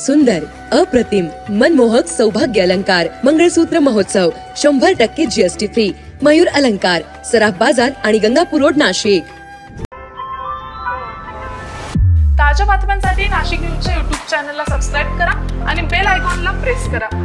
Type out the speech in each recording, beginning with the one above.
सुंदर, अप्रतिम, मनमोहक सौभाग्य अलंकार मंगळसूत्र महोत्सव 100% जीएसटी फ्री. मयूर अलंकार, सराफ बाजार आणि गंगापूर रोड, नाशिक. ताज्या बातम्यांसाठी नाशिक न्यूजच्या YouTube चॅनलला सबस्क्राइब करा आणि बेल आयकॉनला प्रेस करा.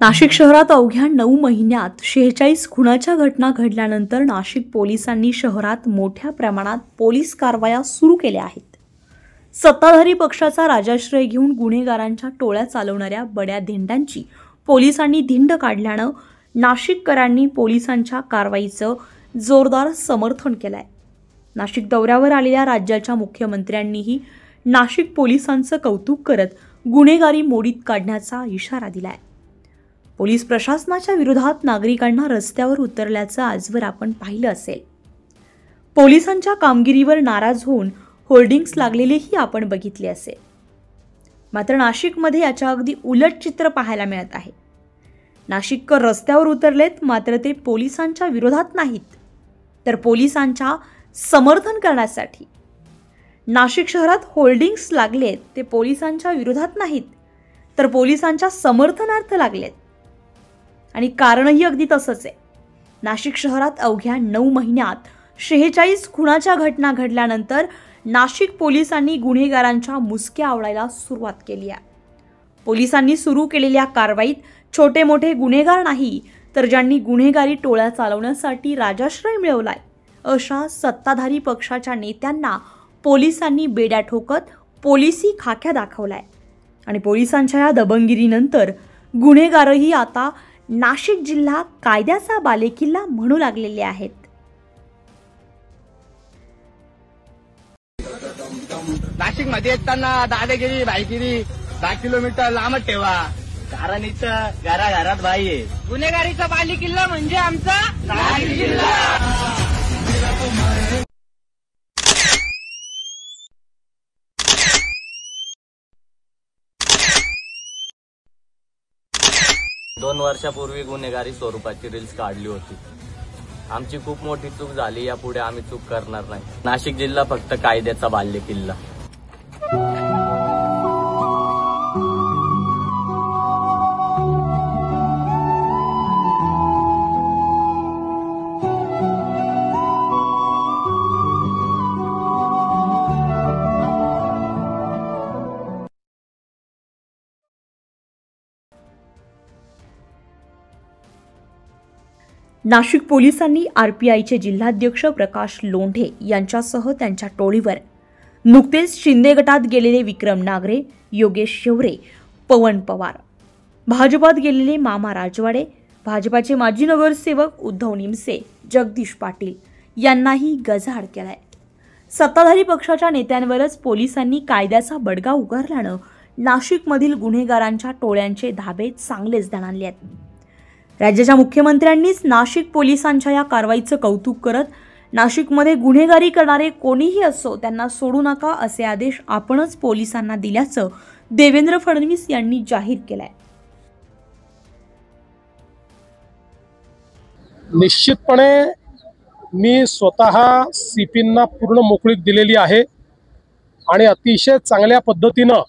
नाशिक शहरात अवघ्या 9 महिन्यात 46 खुनाच्या घटना घडल्यानंतर नाशिक पोलिसांनी शहरात मोठ्या प्रमाणात पोलीस कारवाया सुरू केल्या आहेत. सत्ताधारी पक्षाचा राजाश्रय घेऊन गुन्हेगारांच्या टोळ्या चालवणाऱ्या बड्या धेंडांची पोलिसांनी धिंड काढल्यानं नाशिककरांनी पोलिसांच्या कारवाईचं जोरदार समर्थन केलंय. नाशिक दौऱ्यावर आलेल्या राज्याच्या मुख्यमंत्र्यांनीही नाशिक पोलिसांचं कौतुक करत गुन्हेगारी मोडीत काढण्याचा इशारा दिलाय. पोलीस प्रशासनाच्या विरोधात नागरिकांना रस्त्यावर उतरल्याचं आजवर आपण पाहिलं असेल. पोलिसांच्या कामगिरीवर नाराज होऊन होर्डिंग्स लागलेलेही आपण बघितले असेल. मात्र नाशिकमध्ये याच्या अगदी उलट चित्र पाहायला मिळत आहे. नाशिककर रस्त्यावर उतरलेत, मात्र ते पोलिसांच्या विरोधात नाहीत, तर पोलिसांच्या समर्थन करण्यासाठी. नाशिक शहरात होर्डिंग्स लागलेत, ते पोलिसांच्या विरोधात नाहीत, तर पोलिसांच्या समर्थनार्थ लागलेत. आणि कारणही अगदी तसंच आहे. नाशिक शहरात अवघ्या 9 महिन्यात 46 खुनाच्या घटना घडल्यानंतर नाशिक पोलिसांनी गुन्हेगारांच्या मुसक्या आवळायला सुरुवात केली आहे. पोलिसांनी सुरू केलेल्या कारवाईत छोटे मोठे गुन्हेगार नाही, तर ज्यांनी गुन्हेगारी टोळ्या चालवण्यासाठी राजाश्रय मिळवलाय अशा सत्ताधारी पक्षाच्या नेत्यांना पोलिसांनी बेड्या ठोकत पोलिसी खाक्या दाखवलाय. आणि पोलिसांच्या या दबंगिरीनंतर गुन्हेगारही आता नाशिक जिल्हा कायद्याचा बालेकिल्ला म्हणू लागलेले आहेत. नाशिक मध्ये येताना दादागिरी भाईगिरी 10 किलोमीटर लांब ठेवा, कारण इथं घराघरात बाई आहे. गुन्हेगारीचा बालेकिल्ला म्हणजे आमचा नाशिक जिल्हा. दोन वर्षापूर्वी गुन्हेगारी स्वरूपाची रील्स काढली होती. आमची खूप मोठी चूक झाली, यापुढे आम्ही चूक करणार नाही. नाशिक जिल्हा फक्त कायद्याचा बालेकिल्ला. नाशिक पोलिसांनी आरपीआयचे जिल्हाध्यक्ष प्रकाश लोंढे यांच्यासह त्यांच्या टोळीवर नुकतेच शिंदे गटात गेलेले विक्रम नागरे, योगेश शेवरे, पवन पवार, भाजपात गेलेले मामा राजवाडे, भाजपाचे माजी नगरसेवक उद्धव निमसे, जगदीश पाटील यांनाही गजाआड केलाय. सत्ताधारी पक्षाच्या नेत्यांवरच पोलिसांनी कायद्याचा बडगा उगारल्यानं नाशिकमधील गुन्हेगारांच्या टोळ्यांचे धाबे चांगलेच दणाणले आहेत. राज्याच्या मुख्यमंत्र्यांनीच नाशिक पोलिसांच्या या कारवाईचं कौतुक करत नाशिकमध्ये गुन्हेगारी करणारे कोणीही असो त्यांना सोडू नका असे आदेश आपणच पोलिसांना दिल्याचं देवेंद्र फडणवीस यांनी जाहीर केलंय. निश्चितपणे मी स्वतः सीपींना पूर्ण मोकळीक दिलेली आहे आणि अतिशय चांगल्या पद्धतीनं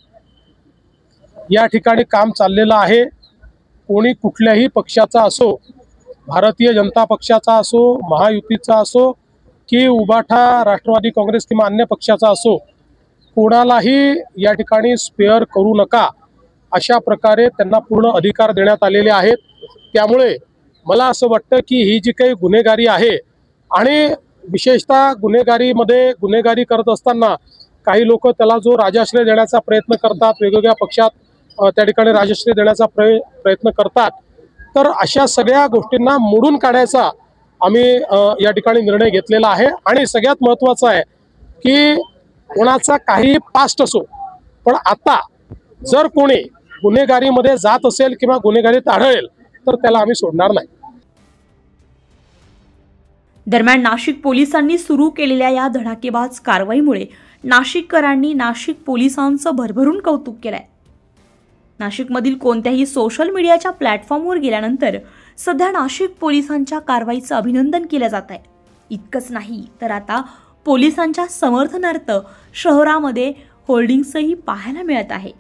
या ठिकाणी काम चाललेलं आहे. कोणी कुठल्याही पक्षाचा असो, भारतीय जनता पक्षाचा असो, महायुतीचा असो की उबाठा, राष्ट्रवादी काँग्रेस किंवा अन्य पक्षाचा असो, कोणालाही या ठिकाणी स्पेअर करू नका अशा प्रकारे त्यांना पूर्ण अधिकार देण्यात आलेले आहेत. त्यामुळे मला असं वाटतं की ही जी काही गुन्हेगारी आहे आणि विशेषतः गुन्हेगारी करत असताना काही लोक त्याला जो राजाश्रय देण्याचा प्रयत्न करतात, वेगवेगळ्या पक्षात त्या ठिकाणी राजश्रय देण्याचा प्रयत्न करतात, तर अशा सगळ्या गोष्टींना मोडून काढायचा आम्ही या ठिकाणी निर्णय घेतलेला आहे. आणि सगळ्यात महत्त्वाचं आहे की कोणाचा काही पास्ट असो, पण आता जर कोणी गुन्हेगारीमध्ये जात असेल किंवा गुन्हेगारीत आढळेल तर त्याला आम्ही सोडणार नाही. दरम्यान नाशिक पोलिसांनी सुरू केलेल्या या धडाकेबाज कारवाईमुळे नाशिककरांनी नाशिक पोलिसांचं भरभरून कौतुक केलंय. नाशिकमधील कोणत्याही सोशल मीडियाच्या प्लॅटफॉर्मवर गेल्यानंतर सध्या नाशिक पोलिसांच्या कारवाईचं अभिनंदन केलं जात आहे. इतकंच नाही तर आता पोलिसांच्या समर्थनार्थ शहरामध्ये होर्डिंग्सही पाहायला मिळत आहे.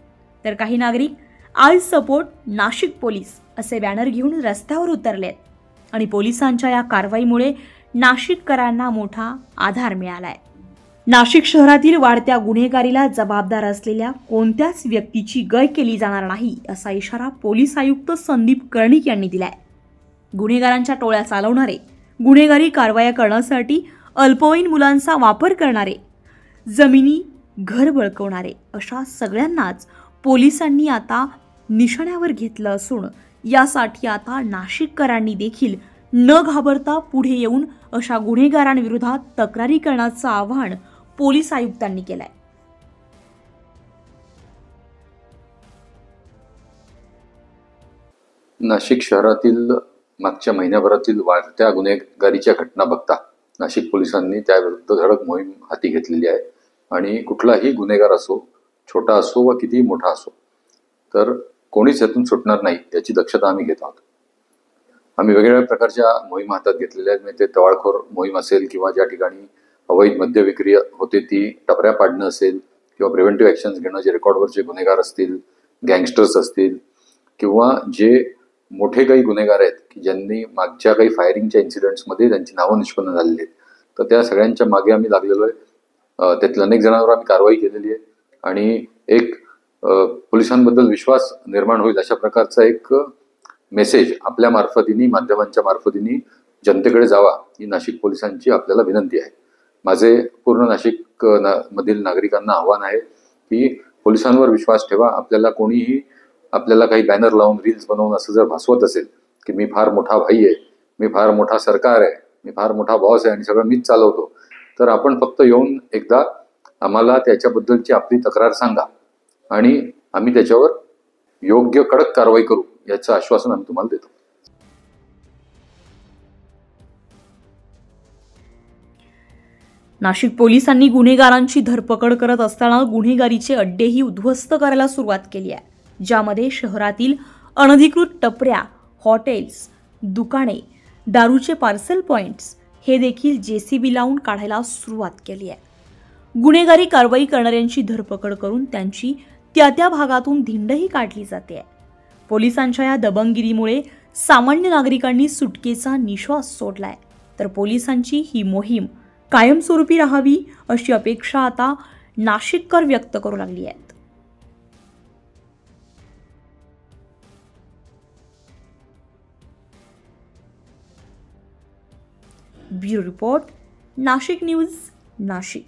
तर काही नागरिक आय सपोर्ट नाशिक पोलीस असे बॅनर घेऊन रस्त्यावर उतरलेत आणि पोलिसांच्या या कारवाईमुळे नाशिककरांना मोठा आधार मिळालाय. नाशिक शहरातील वाढत्या गुन्हेगारीला जबाबदार असलेल्या कोणत्याच व्यक्तीची गय केली जाणार नाही असा इशारा पोलीस आयुक्त संदीप कर्णिक यांनी दिलाय. गुन्हेगारांच्या टोळ्या चालवणारे, गुन्हेगारी कारवाया करण्यासाठी अल्पवयीन मुलांचा वापर करणारे, जमिनी घर बळकवणारे अशा सगळ्यांनाच पोलिसांनी आता निशाण्यावर घेतलं असून यासाठी आता नाशिककरांनी देखील न घाबरता पुढे येऊन अशा गुन्हेगारांविरोधात तक्रारी करण्याचं आवाहन पोलीस आयुक्तांनी केलंय. नाशिक शहरातील मागच्या महिन्याभरातील वाढत्या गुन्हेगारीच्या घटना बघता नाशिक पोलिसांनी त्याविरुद्ध धडक मोहीम हाती घेतलेली आहे आणि कुठलाही गुन्हेगार असो, छोटा असो व कितीही मोठा असो, तर कोणीच यातून सुटणार नाही याची दक्षता आम्ही घेत आहोत. आम्ही वेगवेगळ्या प्रकारच्या मोहीम हातात घेतलेल्या आहेत. म्हणजे ते टवाळखोर मोहीम असेल किंवा ज्या ठिकाणी अवैध मद्य विक्री होते ती टपऱ्या पाडणं असेल किंवा प्रिव्हेंटिव्ह ॲक्शन्स घेणं, जे रेकॉर्डवरचे गुन्हेगार असतील, गँगस्टर्स असतील किंवा जे मोठे काही गुन्हेगार आहेत की ज्यांनी मागच्या काही फायरिंगच्या इन्सिडेंट्समध्ये त्यांची नावं निष्पन्न झालेली आहेत, तर त्या सगळ्यांच्या मागे आम्ही लागलेलो आहे. त्यातल्या अनेक जणांवर आम्ही कारवाई केलेली आहे आणि एक पोलिसांबद्दल विश्वास निर्माण होईल अशा प्रकारचा एक मेसेज आपल्या मार्फतीने, माध्यमांच्या मार्फतीने जनतेकडे जावा ही नाशिक पोलिसांची आपल्याला विनंती आहे. माझे पूर्ण नाशिक मधील नागरिकांना आव्हान आहे की पोलिसांवर विश्वास ठेवा. आपल्याला काही बॅनर लावून, रील्स बनवून असं जर भासवत असेल की मी फार मोठा भाई आहे, मी फार मोठा सरकार आहे, मी फार मोठा बॉस आहे आणि सगळं मीच चालवतो, तर आपण फक्त येऊन एकदा आम्हाला त्याच्याबद्दलची आपली तक्रार सांगा आणि आम्ही त्याच्यावर योग्य कडक कारवाई करू याचं आश्वासन आम्ही तुम्हाला देतो. नाशिक पोलिसांनी गुन्हेगारांची धरपकड करत असताना गुन्हेगारीचे अड्डेही उद्ध्वस्त करायला सुरुवात केली आहे, ज्यामध्ये शहरातील अनधिकृत टपऱ्या, हॉटेल्स, दुकाने, दारूचे पार्सल पॉइंट्स हे देखील JCB लावून काढायला सुरुवात केली आहे. गुन्हेगारी कारवाई करणाऱ्यांची धरपकड करून त्यांची त्या भागातून धिंडही काढली जाते. पोलिसांच्या या दबंगगिरीमुळे सामान्य नागरिकांनी सुटकेचा निश्वास सोडलाय. तर पोलिसांची ही मोहीम कायमस्वरूपी राहावी अशी अपेक्षा आता नाशिककर व्यक्त करू लागली आहेत. Bureau report, Nashik news, Nashik.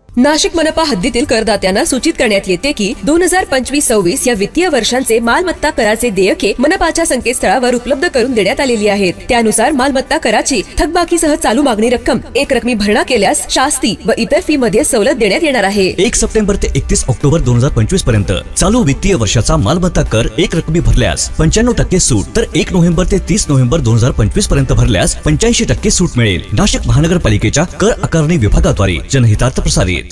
Nashik मनपा हद्दीतील करदात्यांना सूचित करण्यात येते की 2025-26 या वित्तीय वर्षांचे मालमत्ता कराचे देयके मनपाच्या संकेतस्थळावर उपलब्ध करून देण्यात आलेली आहेत. त्यानुसार मालमत्ता कराची थकबाकीसह चालू मागणी रक्कम एकरकमी भरणा केल्यास शास्ती व इतर फी मध्ये सवलत देण्यात येणार आहे. 1 सप्टेंबर ते 31 ऑक्टोबर 2025 पर्यंत चालू वित्तीय वर्षाचा मालमत्ता कर एकरकमी भरल्यास 95% सूट, तर 1 नोव्हेंबर ते 30 नोव्हेंबर 2025 पर्यंत भरल्यास 85% सूट मिळेल. नाशिक महानगरपालिकेच्या कर आकारणी विभागाद्वारे जनहितार्थ प्रसारित.